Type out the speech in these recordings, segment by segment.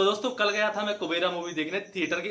तो दोस्तों कल गया था मैं कुबेरा मूवी देखने थिएटर के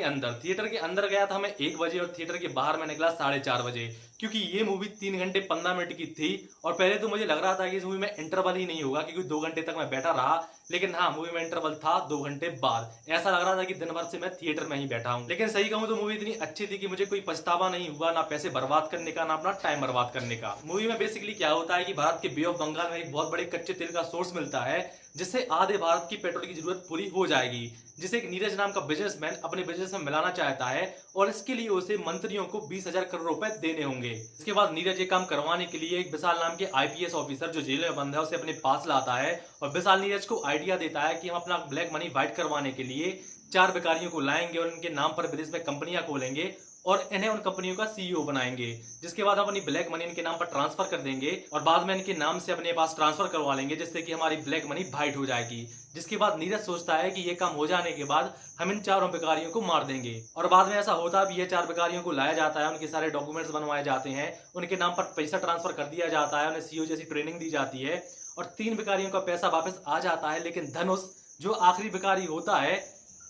अंदर गया था मैं 1 बजे और थिएटर के बाहर मैं निकला 4:30 बजे, क्योंकि ये मूवी 3 घंटे 15 मिनट की थी। और पहले तो मुझे लग रहा था कि इस मूवी में इंटरवल ही नहीं होगा, क्योंकि 2 घंटे तक मैं बैठा रहा। लेकिन हाँ, मूवी में इंटरवल था 2 घंटे बाद। ऐसा लग रहा था कि दिन भर से मैं थिएटर में ही बैठा हूँ। लेकिन सही कहूँ तो मूवी इतनी अच्छी थी कि मुझे कोई पछतावा नहीं हुआ, ना पैसे बर्बाद करने का, ना अपना टाइम बर्बाद करने का। मूवी में बेसिकली क्या होता है कि भारत के बे ऑफ बंगाल में एक बहुत बड़े कच्चे तेल का सोर्स मिलता है, जिससे आधे भारत की पेट्रोल की जरूरत पूरी हो जाएगी, जिसे एक नीरज नाम का बिजनेसमैन अपने बिजनेस में मिलाना चाहता है। और इसके लिए उसे मंत्रियों को 20,000 करोड़ रुपए देने होंगे। इसके बाद नीरज ये काम करवाने के लिए एक विशाल नाम के आईपीएस ऑफिसर जो जेल में बंद है उसे अपने पास लाता है। और विशाल नीरज को आइडिया देता है कि हम अपना ब्लैक मनी व्हाइट करवाने के लिए 4 भिखारियों को लाएंगे और उनके नाम पर विदेश में कंपनियां खोलेंगे और इन्हें उन कंपनियों का सीईओ बनाएंगे, जिसके बाद हम अपनी ब्लैक मनी इनके नाम पर ट्रांसफर कर देंगे और बाद में इनके नाम से अपने पास ट्रांसफर करवा लेंगे, जिससे कि हमारी ब्लैक मनी वाइट हो जाएगी। जिसके बाद नीरज सोचता है कि ये काम हो जाने के बाद हम इन 4 भिखारियों को मार देंगे। और बाद में ऐसा होता भी है, 4 भिखारियों को लाया जाता है, उनके सारे डॉक्यूमेंट्स बनवाए जाते हैं, उनके नाम पर पैसा ट्रांसफर कर दिया जाता है, उन्हें सीईओ जैसी ट्रेनिंग दी जाती है और 3 भिखारियों का पैसा वापस आ जाता है। लेकिन धनुष जो आखिरी भिखारी होता है,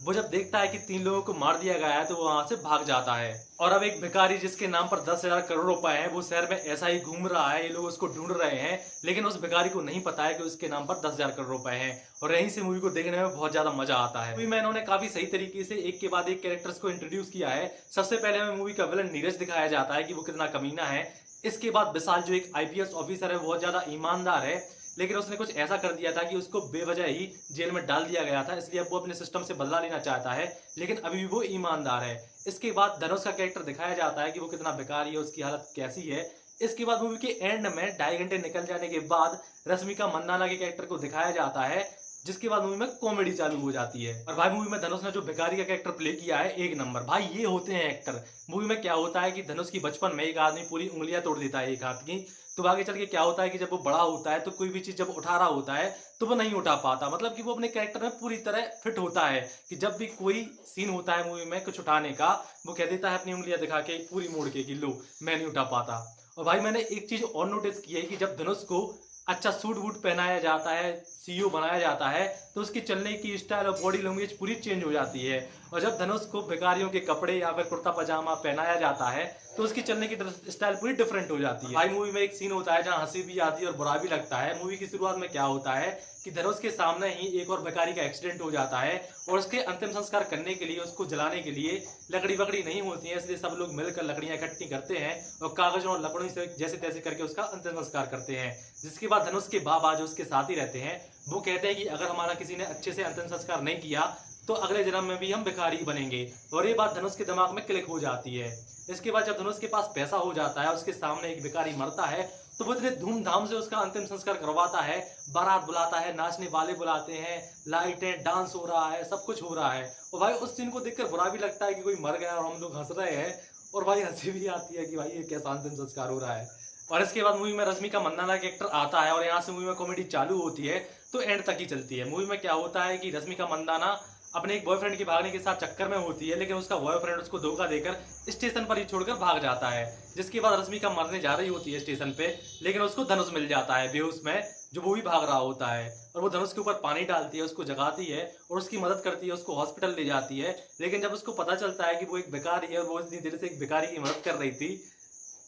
वो जब देखता है कि 3 लोगों को मार दिया गया है तो वो वहां से भाग जाता है। और अब एक भिखारी जिसके नाम पर 10,000 करोड़ रुपए हैं, वो शहर में ऐसा ही घूम रहा है, ये लोग उसको ढूंढ रहे हैं, लेकिन उस भिखारी को नहीं पता है कि उसके नाम पर 10,000 करोड़ रुपए हैं। और यहीं से मूवी को देखने में बहुत ज्यादा मजा आता है। मूवी में इन्होंने काफी सही तरीके से एक के बाद एक कैरेक्टर्स को इंट्रोड्यूस किया है। सबसे पहले हमें मूवी का विलन नीरज दिखाया जाता है कि वो कितना कमीना है। इसके बाद विशाल जो एक आईपीएस ऑफिसर है, बहुत ज्यादा ईमानदार है, लेकिन उसने कुछ ऐसा कर दिया था कि उसको बेवजह ही जेल में डाल दिया गया था, इसलिए अब वो अपने सिस्टम से बदला लेना चाहता है, लेकिन अभी भी वो ईमानदार है। इसके बाद धनुष का कैरेक्टर दिखाया जाता है कि वो कितना बेकारी है, उसकी हालत कैसी है। इसके बाद मूवी के एंड में 2.5 घंटे निकल जाने के बाद रश्मिका मंदाना के कैरेक्टर को दिखाया जाता है, जिसके बाद मूवी में कॉमेडी चालू हो जाती है। और भाई मूवी में धनुष ने जो भिखारी का कैरेक्टर प्ले किया है, एक नंबर। भाई ये होते हैं एक्टर। मूवी में क्या होता है कि धनुष की बचपन में एक आदमी पूरी उंगलियां तोड़ देता है एक हाथ की, तो आगे चल के क्या होता है कि जब वो बड़ा होता है तो कोई भी चीज जब उठा रहा होता है तो वो नहीं उठा पाता। मतलब कि वो अपने कैरेक्टर में पूरी तरह फिट होता है कि जब भी कोई सीन होता है मूवी में कुछ उठाने का, वो कह देता है अपनी उंगलियां दिखा के पूरी मोड़ के कि लो मैं नहीं उठा पाता। और भाई मैंने एक चीज और नोटिस की है कि जब धनुष को अच्छा सूट वूट पहनाया जाता है, सीईओ बनाया जाता है, तो उसकी चलने की स्टाइल और बॉडी लैंग्वेज पूरी चेंज हो जाती है। और जब धनुष को भिखारियों के कपड़े या फिर कुर्ता पजामा पहनाया जाता है तो उसकी चलने की स्टाइल पूरी डिफरेंट हो जाती है। भाई मूवी में एक सीन होता है जहाँ हंसी भी आती है और बुरा भी लगता है। मूवी की शुरुआत में क्या होता है कि धनुष के सामने ही एक और भिखारी का एक्सीडेंट हो जाता है और उसके अंतिम संस्कार करने के लिए, उसको जलाने के लिए लकड़ी वकड़ी नहीं होती है, इसलिए सब लोग मिलकर लकड़ियां इकट्ठी करते हैं और कागजों और लकड़ों से जैसे तैसे करके उसका अंतिम संस्कार करते हैं। जिसके बाद धनुष के बाबा जो उसके साथ ही रहते हैं, वो कहते हैं कि अगर हमारा किसी ने अच्छे से अंतिम संस्कार नहीं किया तो अगले जन्म में भी हम भिखारी बनेंगे। और ये बात धनुष के दिमाग में क्लिक हो जाती है। इसके बाद जब धनुष के पास पैसा हो जाता है, उसके सामने एक भिखारी मरता है, तो वो इतने धूमधाम से उसका अंतिम संस्कार करवाता है, बारात बुलाता है, नाचने वाले बुलाते हैं, लाइटें, डांस हो रहा है, सब कुछ हो रहा है। और भाई उस सीन को देखकर बुरा भी लगता है कि कोई मर गया और हम लोग हंस रहे हैं, और भाई हंसी भी आती है कि भाई ये कैसा अंतिम संस्कार हो रहा है। और इसके बाद मूवी में रश्मिका मंदाना का कैरेक्टर आता है और यहाँ से मूवी में कॉमेडी चालू होती है तो एंड तक ही चलती है। मूवी में क्या होता है कि रश्मिका मंदाना अपने एक बॉयफ्रेंड के भागने के साथ चक्कर में होती है, लेकिन उसका बॉयफ्रेंड उसको धोखा देकर स्टेशन पर ही छोड़कर भाग जाता है। जिसके बाद रश्मिका मरने जा रही होती है स्टेशन पे, लेकिन उसको धनुष मिल जाता है बेहोश में, जो वो भी भाग रहा होता है। और वो धनुष के ऊपर पानी डालती है, उसको जगाती है और उसकी मदद करती है, उसको हॉस्पिटल ले जाती है। लेकिन जब उसको पता चलता है कि वो एक भिखारी है और वो इतनी देर से एक भिखारी की मदद कर रही थी,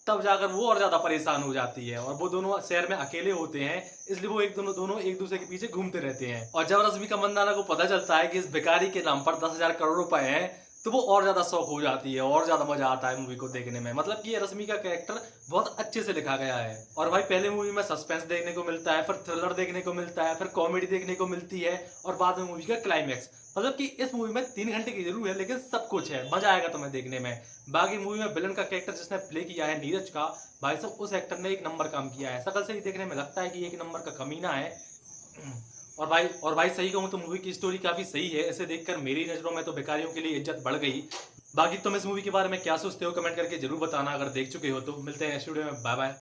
तब जाकर वो और ज्यादा परेशान हो जाती है। और वो दोनों शहर में अकेले होते हैं, इसलिए वो दोनों एक दूसरे के पीछे घूमते रहते हैं। और जब रश्मिका मंदाना को पता चलता है कि इस भिखारी के नाम पर 10,000 करोड़ रुपए हैं, तो वो और ज्यादा शौक हो जाती है और ज्यादा मजा आता है मूवी को देखने में। मतलब कि ये रश्मि का कैरेक्टर बहुत अच्छे से लिखा गया है। और भाई पहले मूवी में सस्पेंस देखने को मिलता है, फिर थ्रिलर देखने को मिलता है, फिर कॉमेडी देखने को मिलती है और बाद में मूवी का क्लाइमैक्स। मतलब कि इस मूवी में 3 घंटे की जरूर है, लेकिन सब कुछ है, मजा आएगा तुम्हें देखने में। बाकी मूवी में विलन का कैरेक्टर जिसने प्ले किया है नीरज का, भाई साहब उस एक्टर ने एक नंबर काम किया है। शकल से ही देखने में लगता है कि एक नंबर का कमीना है। और भाई सही कहूँ तो मूवी की स्टोरी काफी सही है। इसे देखकर मेरी नजरों में तो भिखारियों के लिए इज्जत बढ़ गई। बाकी तुम इस मूवी के बारे में क्या सोचते हो कमेंट करके जरूर बताना। अगर देख चुके हो तो मिलते हैं नेक्स्ट वीडियो में। Bye bye.